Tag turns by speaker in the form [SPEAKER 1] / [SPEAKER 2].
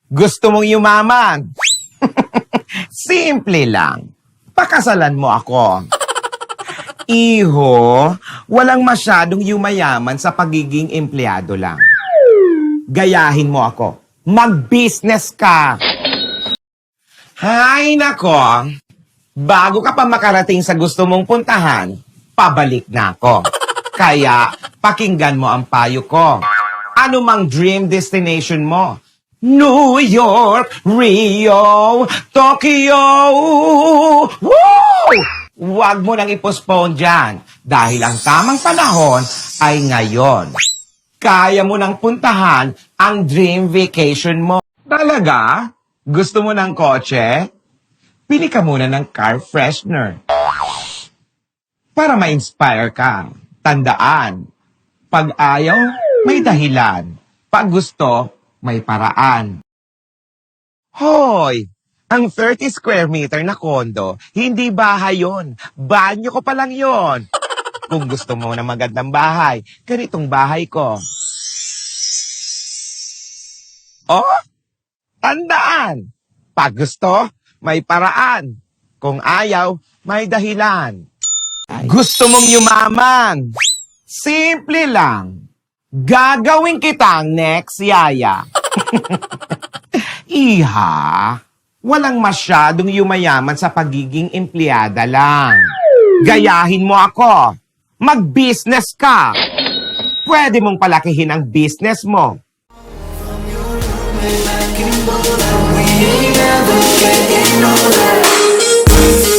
[SPEAKER 1] Gusto mong yumaman? Simple lang. Pakasalan mo ako. Iho, walang masyadong yumayaman sa pagiging empleyado lang. Gayahin mo ako. Mag-business ka. Hay nako. Bago ka pa makarating sa gusto mong puntahan, pabalik na ako. Kaya, pakinggan mo ang payo ko. Ano mang dream destination mo? New York, Rio, Tokyo! Woo! Huwag mo nang i-postpone dyan dahil ang tamang panahon ay ngayon. Kaya mo nang puntahan ang dream vacation mo. Talaga? Gusto mo ng kotse? Pili ka muna ng car freshener. Para ma-inspire ka. Tandaan, pag ayaw, may dahilan. Pag gusto, may paraan. Hoy! Ang 30 square meter na kondo, hindi bahay yon. Banyo ko pa lang yon. Kung gusto mo na magandang bahay, ganitong bahay ko. Oh, tandaan. Pag gusto, may paraan. Kung ayaw, may dahilan. Gusto mong yumaman? Simple lang. Gagawin kitang next yaya. Iha, walang masyadong yumayaman sa pagiging empleyada lang. Gayahin mo ako. Mag-business ka. Pwede mong palakihin ang business mo.
[SPEAKER 2] We ain't never getting older.